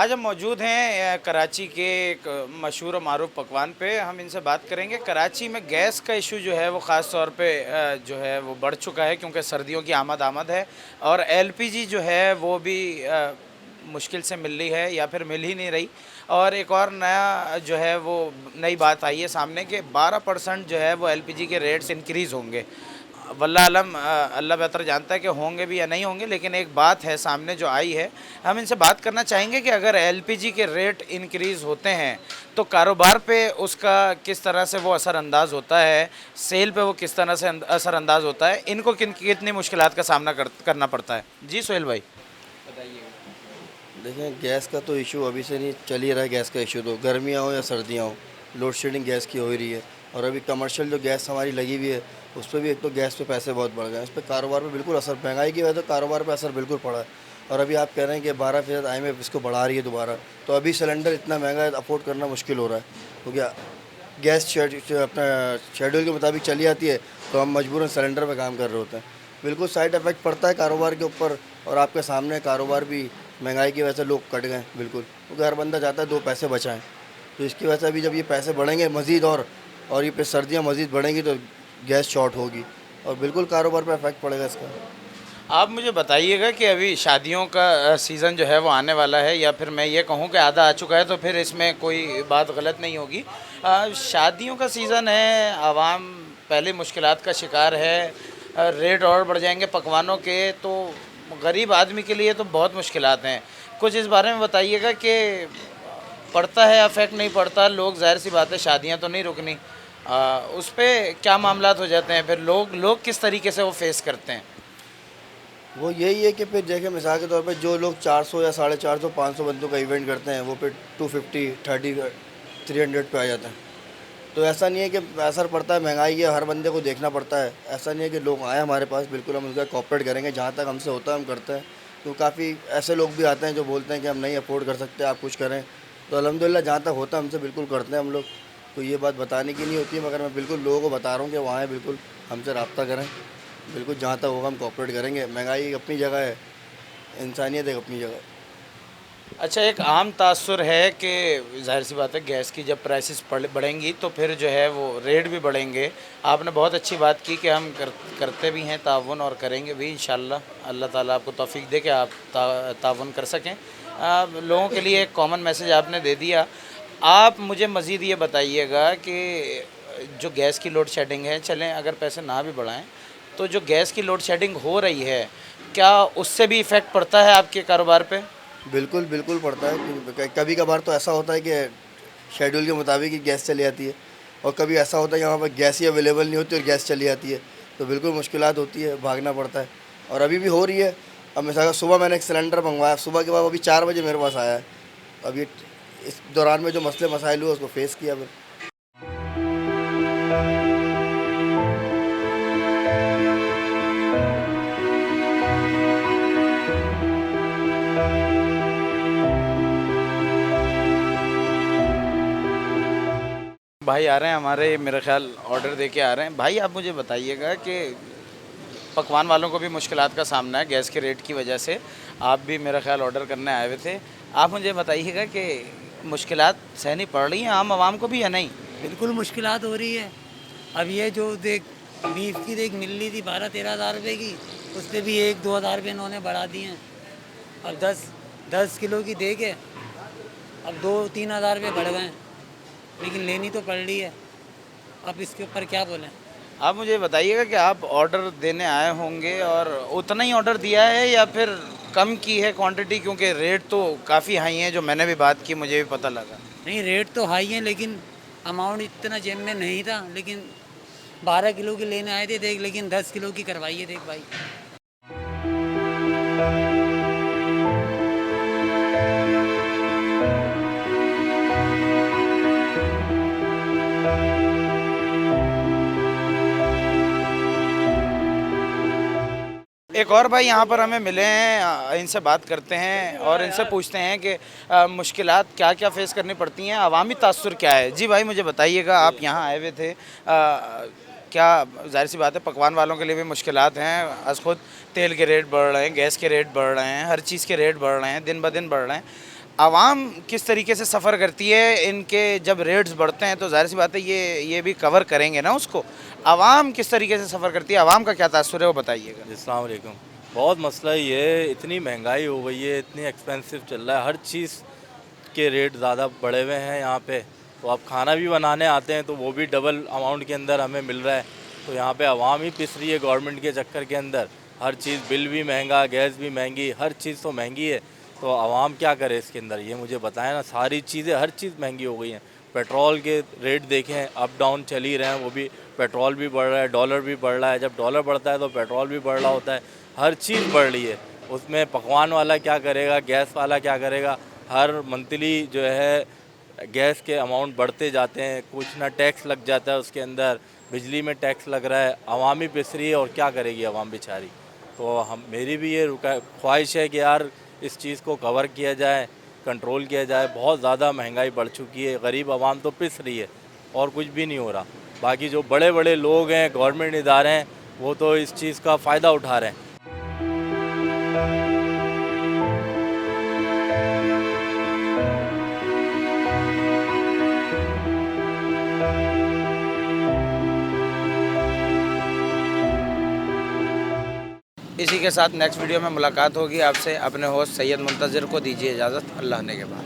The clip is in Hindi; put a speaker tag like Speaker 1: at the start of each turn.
Speaker 1: आज हम मौजूद हैं कराची के एक मशहूर और मारूफ पकवान पे। हम इनसे बात करेंगे। कराची में गैस का इशू जो है वो ख़ास तौर पे जो है वो बढ़ चुका है, क्योंकि सर्दियों की आमद है और एलपीजी जो है वो भी मुश्किल से मिल रही है या फिर मिल ही नहीं रही। और एक और नया जो है वो नई बात आई है सामने कि 12% जो है वो एलपीजी के रेट्स इंक्रीज़ होंगे। वल्लाह आलम, अल्लाह बेहतर जानता है कि होंगे भी या नहीं होंगे, लेकिन एक बात है सामने जो आई है। हम इनसे बात करना चाहेंगे कि अगर एलपीजी के रेट इंक्रीज़ होते हैं तो कारोबार पे उसका किस तरह से वो असरअंदाज होता है, सेल पे वो किस तरह से असरअंदाज होता है, इनको कितनी मुश्किलात का सामना करना पड़ता है। जी सोहेल भाई बताइए।
Speaker 2: देखें, गैस का तो इशू अभी से नहीं चल ही रहा है। गैस का इशू तो गर्मियाँ हो या सर्दियाँ हो, लोड शेडिंग गैस की हो ही रही है। और अभी कमर्शियल जो गैस हमारी लगी हुई है, उस पर भी एक तो गैस पे पैसे बहुत बढ़ गए हैं। उस पर कारोबार पे बिल्कुल असर, महंगाई की वजह से कारोबार पे असर बिल्कुल पड़ा है। और अभी आप कह रहे हैं कि 12% IMF इसको बढ़ा रही है दोबारा, तो अभी सिलेंडर इतना महंगा है, अफोर्ड करना मुश्किल हो रहा है। क्योंकि गैस अपना शेड्यूल के मुताबिक चली आती है, तो हम मजबूरन सिलेंडर पर काम कर रहे होते हैं। बिल्कुल साइड इफ़ेक्ट पड़ता है कारोबार के ऊपर। और आपके सामने कारोबार भी महंगाई की वजह से लोग कट गए बिल्कुल, क्योंकि हर बंदा चाहता है दो पैसे बचाएं। तो इसकी वजह से अभी जब ये पैसे बढ़ेंगे मज़ीद, और ये पे सर्दियाँ मज़ीद बढ़ेंगी, तो गैस शॉर्ट होगी और बिल्कुल कारोबार पर इफेक्ट पड़ेगा इसका।
Speaker 1: आप मुझे बताइएगा कि अभी शादियों का सीज़न जो है वो आने वाला है, या फिर मैं ये कहूँ कि आधा आ चुका है, तो फिर इसमें कोई बात गलत नहीं होगी। शादियों का सीज़न है, आवाम पहले मुश्किलात का शिकार है। रेट और बढ़ जाएंगे पकवानों के, तो गरीब आदमी के लिए तो बहुत मुश्किलात हैं। कुछ इस बारे में बताइएगा कि पड़ता है अफेक्ट नहीं पड़ता। लोग, जाहिर सी बात है, शादियाँ तो नहीं रुकनी, उस पर क्या मामलात हो जाते हैं, फिर लोग किस तरीके से वो फेस करते हैं।
Speaker 2: वो यही है कि फिर देखें, मिसाल के तौर पे जो लोग 400 या 450 500 बंदों का इवेंट करते हैं, वो फिर 250 30 300 पे आ जाते हैं। तो ऐसा नहीं है कि असर पड़ता है, महंगाई है, हर बंदे को देखना पड़ता है। ऐसा नहीं है कि लोग आए हमारे पास, बिल्कुल हम उनका कॉपरेट करेंगे, जहाँ तक हमसे होता है हम करते हैं। तो काफ़ी ऐसे लोग भी आते हैं जो बोलते हैं कि हम नहीं अफोर्ड कर सकते, आप कुछ करें। तो अल्हम्दुलिल्लाह जहाँ तक होता है हमसे बिल्कुल करते हैं हम लोग। तो ये बात बताने की नहीं होती है, मगर मैं बिल्कुल लोगों को बता रहा हूँ कि वहाँ आएँ, बिल्कुल हमसे रब्ता करें। बिल्कुल जहाँ तक होगा हम कॉपरेट करेंगे। महंगाई एक अपनी जगह है, इंसानियत एक अपनी जगह है।
Speaker 1: अच्छा, एक आम तासुर है कि ज़ाहिर सी बात है, गैस की जब प्राइसेस बढ़ेंगी तो फिर जो है वो रेट भी बढ़ेंगे। आपने बहुत अच्छी बात की कि हम करते भी हैं ताउन और करेंगे भी इंशाल्लाह। अल्लाह ताला आपको तौफीक दे कि आप ताउन कर सकें। लोगों के लिए एक कॉमन मैसेज आपने दे दिया। आप मुझे मज़ीद ये बताइएगा कि जो गैस की लोड शेडिंग है, चलें अगर पैसे ना भी बढ़ाएँ, तो जो गैस की लोड शेडिंग हो रही है, क्या उससे भी इफ़ेक्ट पड़ता है आपके कारोबार पे?
Speaker 2: बिल्कुल, बिल्कुल पड़ता है कि कभी कभार तो ऐसा होता है कि शेड्यूल के मुताबिक ही गैस चली आती है, और कभी ऐसा होता है कि यहाँ पर गैस ही अवेलेबल नहीं होती और गैस चली आती है। तो बिल्कुल मुश्किलात होती है, भागना पड़ता है। और अभी भी हो रही है। अब मिसाल का सुबह मैंने एक सिलेंडर मंगवाया, सुबह के बाद अभी 4 बजे मेरे पास आया है। अभी इस दौरान में जो मसले मसाइल हुए उसको फेस किया फिर।
Speaker 1: भाई आ रहे हैं हमारे, मेरा ख्याल ऑर्डर दे के आ रहे हैं। भाई आप मुझे बताइएगा कि पकवान वालों को भी मुश्किलात का सामना है गैस के रेट की वजह से। आप भी मेरा ख्याल ऑर्डर करने आए हुए थे। आप मुझे बताइएगा कि मुश्किलात सहनी पड़ रही हैं आम आवाम को भी या नहीं।
Speaker 3: बिल्कुल मुश्किलात हो रही है। अब ये जो देख, बीफ की देख मिल रही थी 12-13 हज़ार रुपये की, उस पर भी 1-2 हज़ार रुपये इन्होंने बढ़ा दिए हैं। अब 10 किलो की देख है, अब 2-3 हज़ार रुपये बढ़ गए हैं, लेकिन लेनी तो पड़ रही है। अब इसके ऊपर क्या बोलें।
Speaker 1: आप मुझे बताइएगा कि आप ऑर्डर देने आए होंगे और उतना ही ऑर्डर दिया है या फिर कम की है क्वांटिटी, क्योंकि रेट तो काफ़ी हाई हैं, जो मैंने भी बात की मुझे भी पता लगा।
Speaker 3: नहीं, रेट तो हाई है, लेकिन अमाउंट इतना जेब में नहीं था। लेकिन 12 किलो की लेने आए थे देख, लेकिन 10 किलो की करवाई है देख भाई।
Speaker 1: एक और भाई यहाँ पर हमें मिले हैं, इनसे बात करते हैं और इनसे पूछते हैं कि मुश्किलात क्या क्या फ़ेस करनी पड़ती हैं, अवामी तासुर क्या है। जी भाई मुझे बताइएगा, आप यहाँ आए हुए थे, क्या ज़ाहिर सी बात है पकवान वालों के लिए भी मुश्किलात हैं। खुद तेल के रेट बढ़ रहे हैं, गैस के रेट बढ़ रहे हैं, हर चीज़ के रेट बढ़ रहे हैं, दिन ब दिन बढ़ रहे हैं। आवाम किस तरीके से सफ़र करती है इनके जब रेट्स बढ़ते हैं, तो जाहिर सी बात है ये भी कवर करेंगे ना उसको। आवाम किस तरीके से सफ़र करती है, आवाम का क्या तासुर है वो बताइएगा।
Speaker 4: अस्सलाम वालेकुम। बहुत मसला ये है, इतनी महंगाई हो गई है, इतनी एक्सपेंसिव चल रहा है, हर चीज़ के रेट ज़्यादा बढ़े हुए हैं यहाँ पे। तो आप खाना भी बनाने आते हैं तो वो भी डबल अमाउंट के अंदर हमें मिल रहा है। तो यहाँ पे आवाम ही पिस रही है गवर्नमेंट के चक्कर के अंदर। हर चीज़, बिल भी महंगा, गैस भी महंगी, हर चीज़ तो महंगी है। तो आवाम क्या करे इसके अंदर, ये मुझे बताएं ना। सारी चीज़ें, हर चीज़ महंगी हो गई हैं। पेट्रोल के रेट देखें, अप डाउन चल ही रहे हैं, वो भी पेट्रोल भी बढ़ रहा है, डॉलर भी बढ़ रहा है। जब डॉलर बढ़ता है तो पेट्रोल भी बढ़ रहा होता है, हर चीज़ बढ़ रही है। उसमें पकवान वाला क्या करेगा, गैस वाला क्या करेगा। हर मंथली जो है गैस के अमाउंट बढ़ते जाते हैं, कुछ ना टैक्स लग जाता है उसके अंदर, बिजली में टैक्स लग रहा है, आवाम ही पिस रही है और क्या करेगी आवाम बेचारी। तो हम, मेरी भी ये ख्वाहिश है कि यार इस चीज़ को कवर किया जाए, कंट्रोल किया जाए। बहुत ज़्यादा महंगाई बढ़ चुकी है, गरीब आवाम तो पिस रही है और कुछ भी नहीं हो रहा। बाकी जो बड़े बड़े लोग हैं, गवर्नमेंट इदारे हैं, वो तो इस चीज़ का फ़ायदा उठा रहे हैं।
Speaker 1: इसी के साथ नेक्स्ट वीडियो में मुलाकात होगी आपसे। अपने होस्ट सैयद मुंतज़िर को दीजिए इजाज़त। अल्लाह ने के बाद।